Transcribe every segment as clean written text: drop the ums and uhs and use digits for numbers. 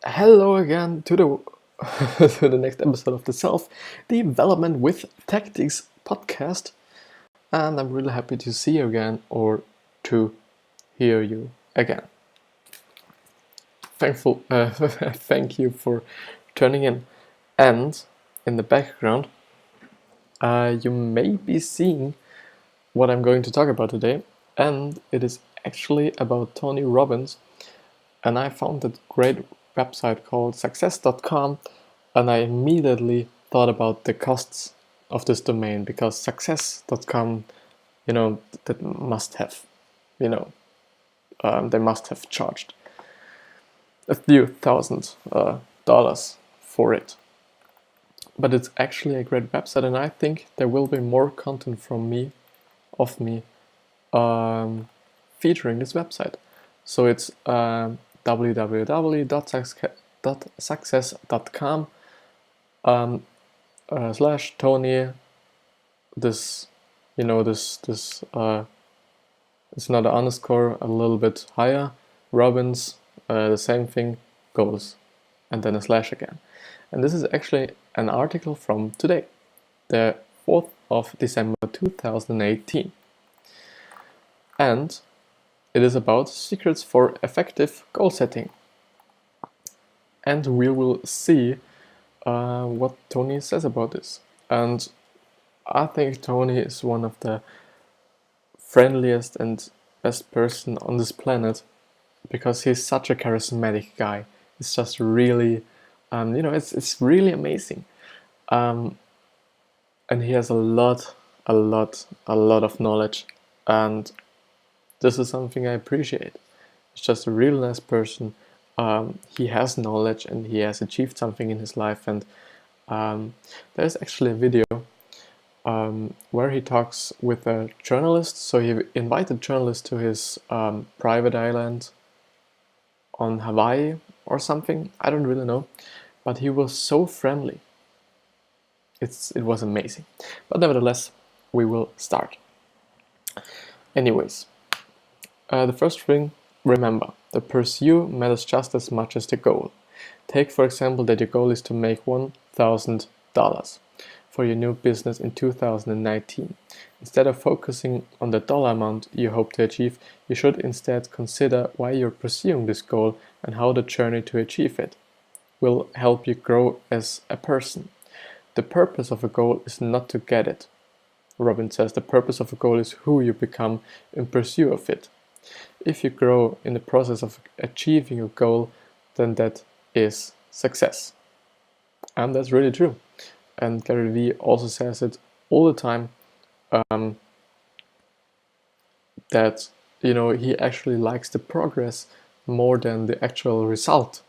Hello again to the to the next episode of the Self Development with Tactics podcast, and I'm really happy to see you again or to hear you again. Thank you for turning in. And in the background, you may be seeing what I'm going to talk about today, and it is actually about Tony Robbins. And I found a great website called success.com, and I immediately thought about the costs of this domain because success.com, that must have, they must have charged a few thousand dollars for it. But it's actually a great website, and I think there will be more content from me, of me, featuring this website. So it's www.success.com slash Tony. This, it's not an underscore, a little bit higher. Robbins, the same thing, goals, and then a slash again. And this is actually an article from today, the 4th of December 2018. And it is about secrets for effective goal setting. And we will see what Tony says about this. And I think Tony is one of the friendliest and best person on this planet because he's such a charismatic guy. It's just really, it's really amazing. And he has a lot of knowledge, and this is something I appreciate. He's just a real nice person. He has knowledge and he has achieved something in his life. And there's actually a video where he talks with a journalist. So he invited journalists to his private island on Hawaii or something. I don't really know. But he was so friendly. It was amazing. But nevertheless, we will start. Anyways. The first thing, remember, the pursuit matters just as much as the goal. Take, for example, that your goal is to make $1,000 for your new business in 2019. Instead of focusing on the dollar amount you hope to achieve, you should instead consider why you're pursuing this goal and how the journey to achieve it will help you grow as a person. The purpose of a goal is not to get it. Robin says the purpose of a goal is who you become in pursuit of it. If you grow in the process of achieving your goal, then that is success. And that's really true. And Gary Vee also says it all the time, that he actually likes the progress more than the actual result,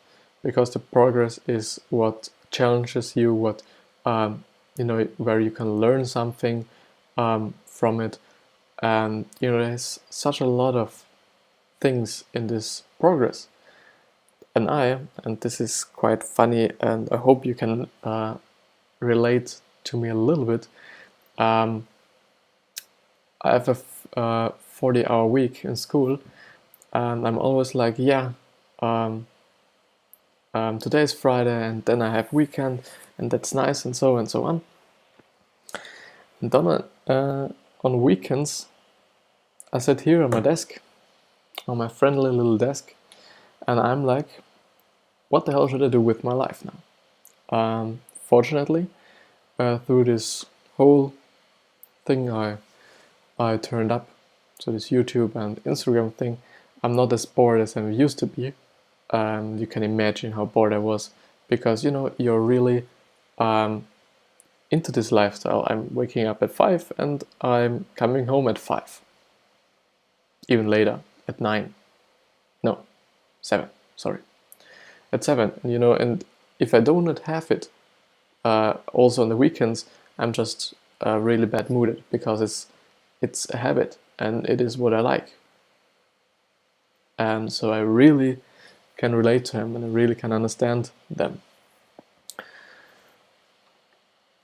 because the progress is what challenges you, what where you can learn something from it. And there's such a lot of things in this progress, and this is quite funny, and I hope you can relate to me a little bit. I have a 40-hour week in school, and I'm always like, today is Friday, and then I have weekend, and that's nice, and so on. And then on weekends, I sit here on my desk, on my friendly little desk, and I'm like, what the hell should I do with my life now? Fortunately, through this whole thing I turned up, so this YouTube and Instagram thing, I'm not as bored as I used to be. You can imagine how bored I was, because you're really into this lifestyle. I'm waking up at 5 and I'm coming home at 5. Even later, at 9. No, 7, sorry. At 7, and if I do not have it, also on the weekends, I'm just really bad mooded, because it's a habit and it is what I like. And so I really can relate to him, and I really can understand them.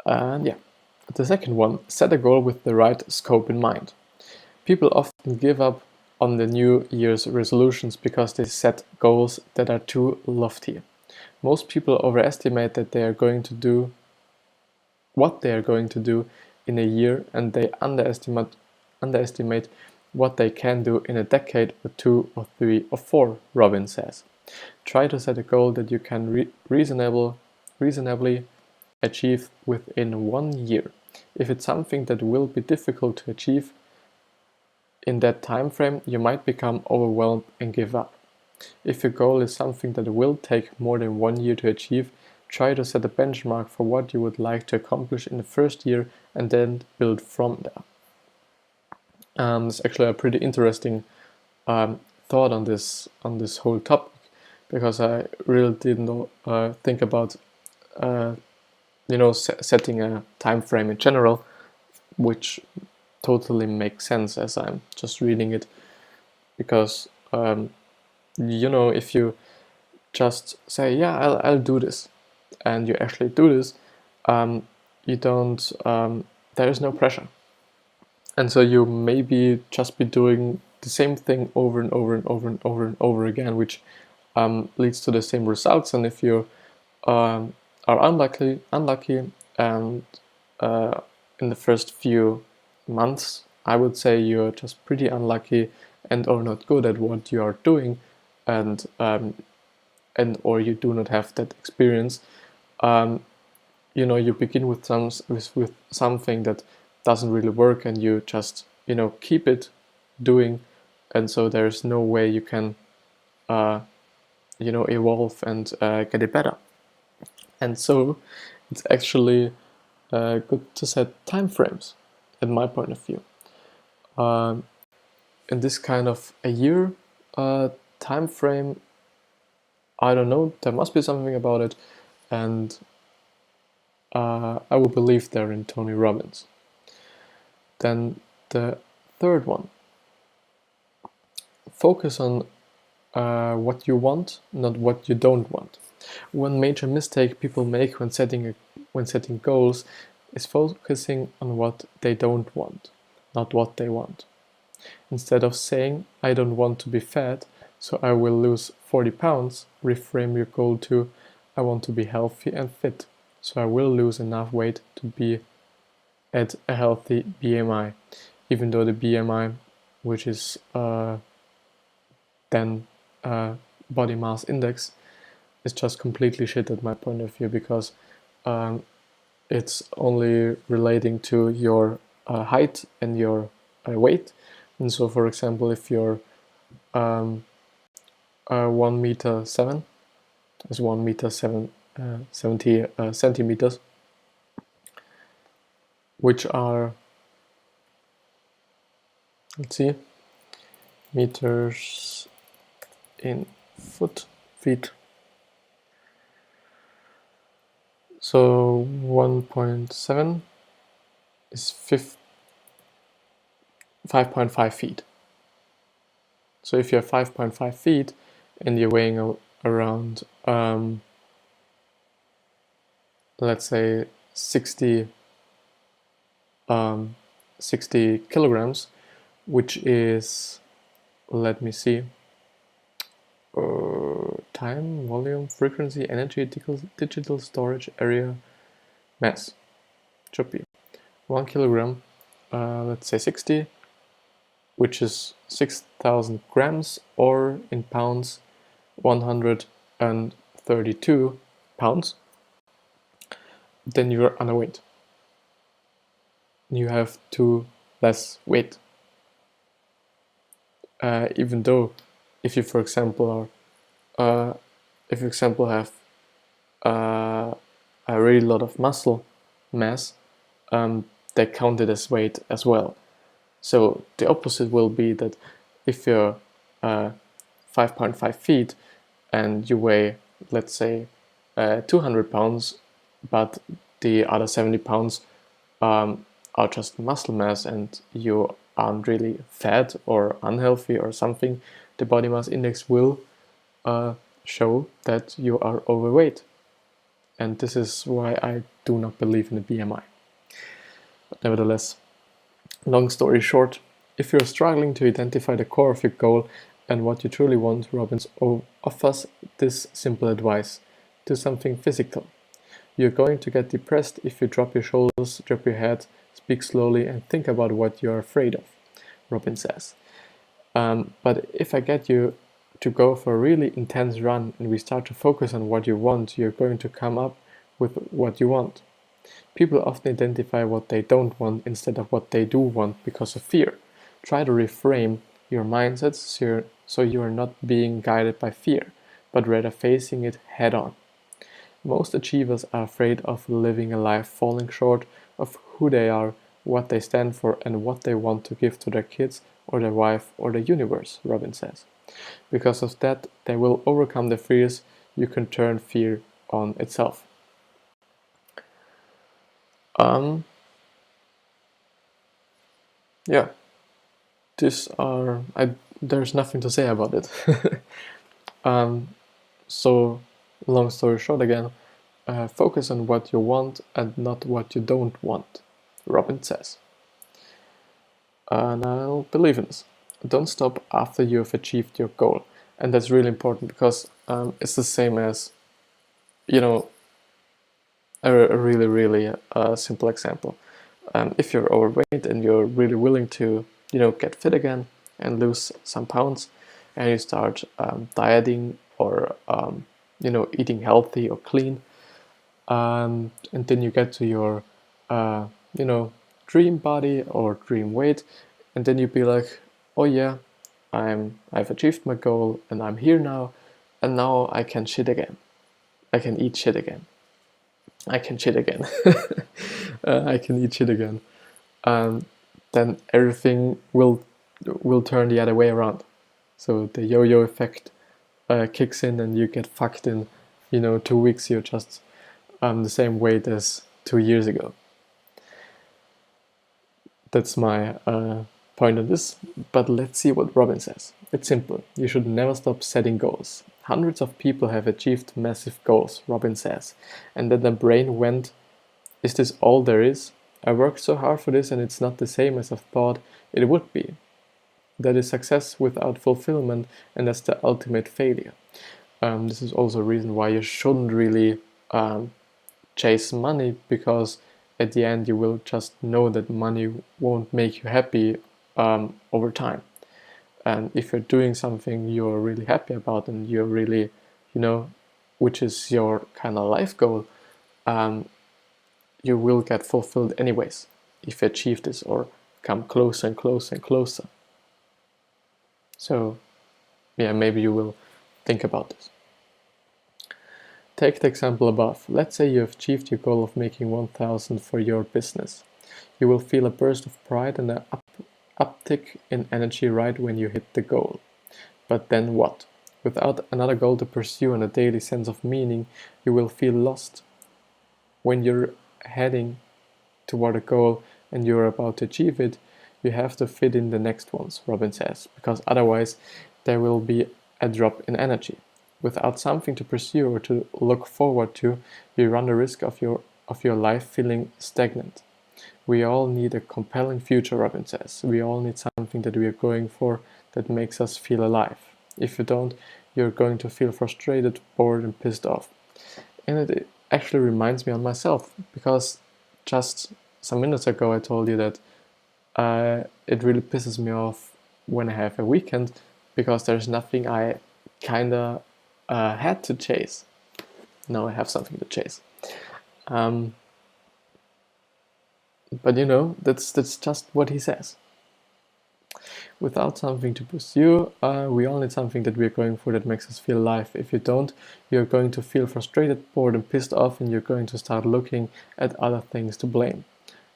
And the second one, set a goal with the right scope in mind. People often give up on the New Year's resolutions because they set goals that are too lofty. Most people overestimate that they are going to do what they are going to do in a year, and they underestimate what they can do in a decade or 2 or 3 or 4, Robin says. Try to set a goal that you can reasonably achieve within 1 year. If it's something that will be difficult to achieve in that time frame, you might become overwhelmed and give up. If your goal is something that will take more than 1 year to achieve, try to set a benchmark for what you would like to accomplish in the first year and then build from there. It's actually a pretty interesting thought on this whole topic, because I really didn't think about setting a time frame in general, which totally makes sense as I'm just reading it, because if you just say, yeah, I'll do this, and you actually do this, you don't there is no pressure, and so you maybe just be doing the same thing over and over and over and over and over again, which leads to the same results. And if you are unlucky and in the first few months, I would say you're just pretty unlucky and or not good at what you are doing, and or you do not have that experience. You begin with something that doesn't really work, and you just keep it doing, and so there's no way you can evolve and get it better. And so it's actually good to set time frames, in my point of view. In this kind of a year time frame, I don't know, there must be something about it, and I will believe there in Tony Robbins. Then the third one, focus on what you want, not what you don't want. One major mistake people make when setting goals is focusing on what they don't want, not what they want. Instead of saying, I don't want to be fat, so I will lose 40 pounds, reframe your goal to, I want to be healthy and fit, so I will lose enough weight to be at a healthy BMI, even though the BMI, which is then body mass index, is just completely shit at my point of view, because it's only relating to your height and your weight. And so, for example, if you're 1 meter 7, is 1 meter 70 centimeters, which are, let's see, meters in feet. So 1.7 is 5.5 feet. So if you're 5.5 feet and you're weighing around, let's say 60 kilograms, which is, let me see, time, volume, frequency, energy, digital storage area, mass, should be 1 kilogram, let's say 60, which is 6,000 grams, or in pounds 132 pounds, then you're underweight. You have too less weight. Even though if you, for example, have a really lot of muscle mass, they count it as weight as well. So the opposite will be that if you're 5.5 feet and you weigh, let's say, 200 pounds, but the other 70 pounds are just muscle mass, and you aren't really fat or unhealthy or something, the body mass index will show that you are overweight. And this is why I do not believe in the BMI. But nevertheless, long story short, if you're struggling to identify the core of your goal and what you truly want, Robbins offers this simple advice. to something physical. You're going to get depressed if you drop your shoulders, drop your head, speak slowly, and think about what you're afraid of, Robin says. But if I get you to go for a really intense run and we start to focus on what you want, you're going to come up with what you want. People often identify what they don't want instead of what they do want because of fear. Try to reframe your mindset so you are not being guided by fear, but rather facing it head on. Most achievers are afraid of living a life falling short of who they are, what they stand for, and what they want to give to their kids or their wife or the universe, Robin says. Because of that, they will overcome the fears. You can turn fear on itself. Yeah, there's nothing to say about it. So, long story short again, focus on what you want and not what you don't want, Robin says. And I'll believe in this. Don't stop after you have achieved your goal. And that's really important because it's the same as, a really, really simple example. If you're overweight and you're really willing to, get fit again and lose some pounds, and you start dieting or, eating healthy or clean, and then you get to your, dream body or dream weight, and then you be like, oh yeah, I've achieved my goal and I'm here now, and now I can shit again. I can eat shit again. I can shit again. I can eat shit again. Then everything will turn the other way around. So the yo-yo effect kicks in, and you get fucked in, 2 weeks. You're just the same weight as 2 years ago. That's my point on this. But let's see what Robin says. It's simple. You should never stop setting goals. Hundreds of people have achieved massive goals, Robin says. And then the brain went, is this all there is? I worked so hard for this and it's not the same as I thought it would be. That is success without fulfillment, and that's the ultimate failure. This is also a reason why you shouldn't really chase money, because at the end you will just know that money won't make you happy over time. And if you're doing something you're really happy about and you're really, which is your kind of life goal, you will get fulfilled anyways if you achieve this or come closer and closer and closer. So, yeah, maybe you will think about this. Take the example above. Let's say you have achieved your goal of making 1,000 for your business. You will feel a burst of pride and an uptick in energy right when you hit the goal. But then what? Without another goal to pursue and a daily sense of meaning, you will feel lost. When you're heading toward a goal and you're about to achieve it, you have to fit in the next ones, Robin says, because otherwise there will be a drop in energy. Without something to pursue or to look forward to, you run the risk of your life feeling stagnant. We all need a compelling future, Robin says. We all need something that we are going for that makes us feel alive. If you don't, you're going to feel frustrated, bored, and pissed off. And it actually reminds me of myself, because just some minutes ago I told you that it really pisses me off when I have a weekend, because there's nothing I kinda had to chase. Now I have something to chase. But that's just what he says. Without something to pursue, we all need something that we're going for that makes us feel alive. If you don't, you're going to feel frustrated, bored, and pissed off, and you're going to start looking at other things to blame.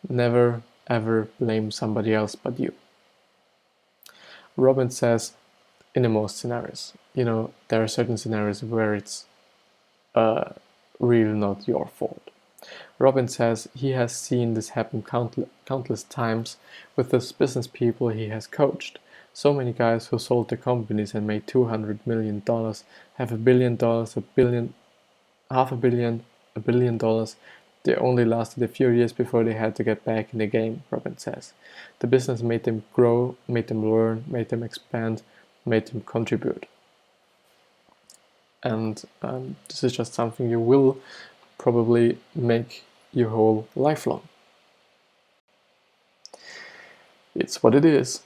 Never, ever blame somebody else but you. Robin says, in the most scenarios, there are certain scenarios where it's really not your fault. Robin says he has seen this happen countless times with the business people he has coached. So many guys who sold their companies and made $200 million, have $1 billion, half a billion, $1 billion. They only lasted a few years before they had to get back in the game, Robin says. The business made them grow, made them learn, made them expand, made them contribute. And this is just something you will probably make your whole life long. It's what it is.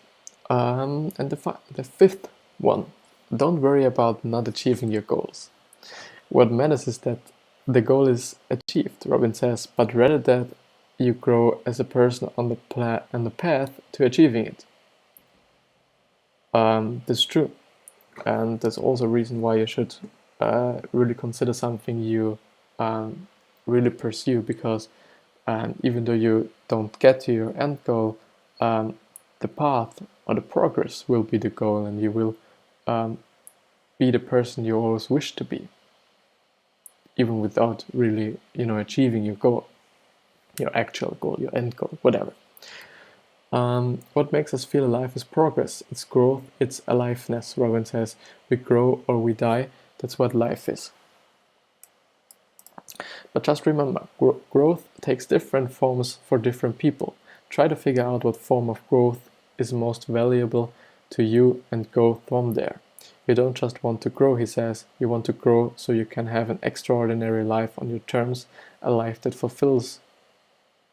And the fifth one, don't worry about not achieving your goals. What matters is that the goal is achieved, Robin says, but rather that you grow as a person on the path to achieving it. That's true, and that's also a reason why you should really consider something you really pursue, because even though you don't get to your end goal, the path or the progress will be the goal, and you will be the person you always wish to be, even without really, achieving your goal, your actual goal, your end goal, whatever. What makes us feel alive is progress. It's growth. It's aliveness. Robin says, "We grow or we die. That's what life is." But just remember, growth takes different forms for different people. Try to figure out what form of growth is most valuable to you and go from there. You don't just want to grow, he says. You want to grow so you can have an extraordinary life on your terms, a life that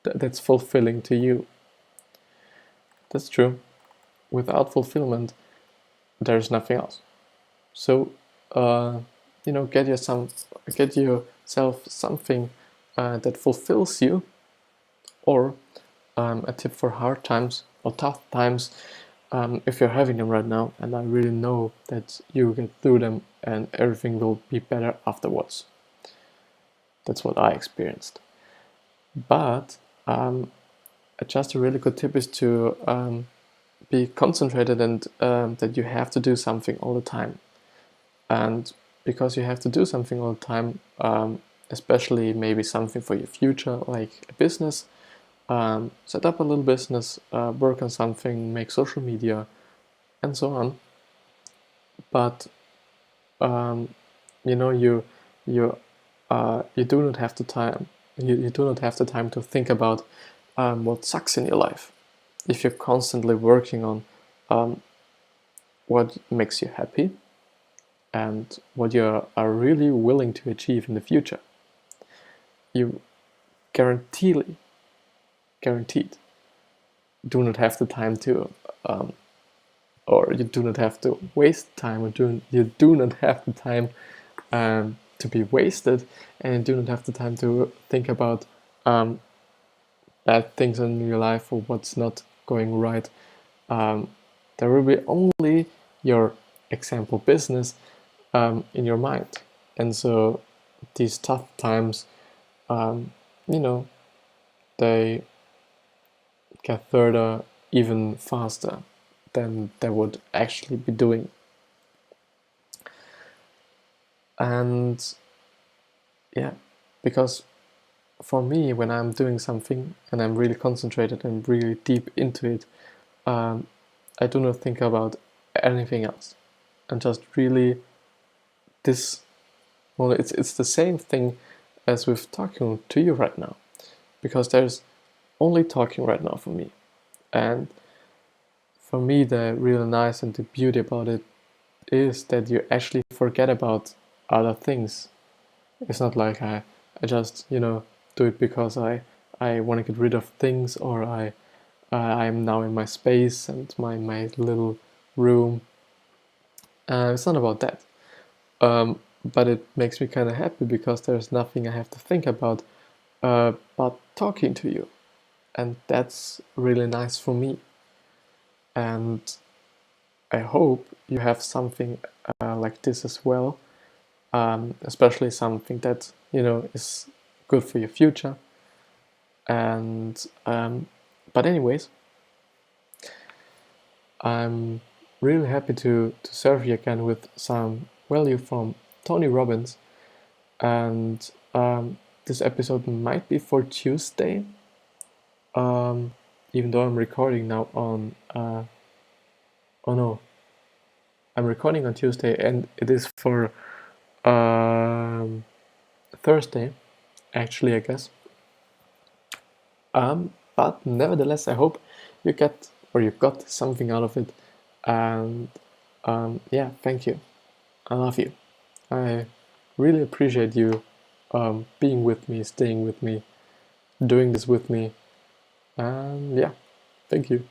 that's fulfilling to you. That's true. Without fulfillment, there's nothing else. So, get yourself something that fulfills you, or a tip for hard times or tough times, if you're having them right now, and I really know that you get through them and everything will be better afterwards. That's what I experienced. But just a really good tip is to be concentrated, and that you have to do something all the time. And because you have to do something all the time, especially maybe something for your future, like a business, set up a little business, work on something, make social media, and so on. But you do not have the time. You do not have the time to think about what sucks in your life. If you're constantly working on what makes you happy and what you are really willing to achieve in the future, you guaranteed do not have the time to or you do not have to waste time, or you do not have the time to be wasted, and you do not have the time to think about bad things in your life or what's not going right. There will be only your example business in your mind. And so these tough times, they get further even faster than they would actually be doing. And yeah, because for me, when I'm doing something and I'm really concentrated and really deep into it, I do not think about anything else. And just really it's the same thing as with talking to you right now, because there's only talking right now for me. And for me, the really nice and the beauty about it is that you actually forget about other things. It's not like I just, do it because I want to get rid of things, or I'm now in my space and my little room. It's not about that. But it makes me kind of happy because there's nothing I have to think about but talking to you. And that's really nice for me. And I hope you have something like this as well, especially something that, is good for your future. And but anyways, I'm really happy to serve you again with some value from Tony Robbins. And this episode might be for Tuesday, even though I'm recording now on oh no, I'm recording on Tuesday, and it is for Thursday, actually, I guess. But nevertheless, I hope you got something out of it. And yeah, thank you. I love you. I really appreciate you being with me, staying with me, doing this with me. And yeah, thank you.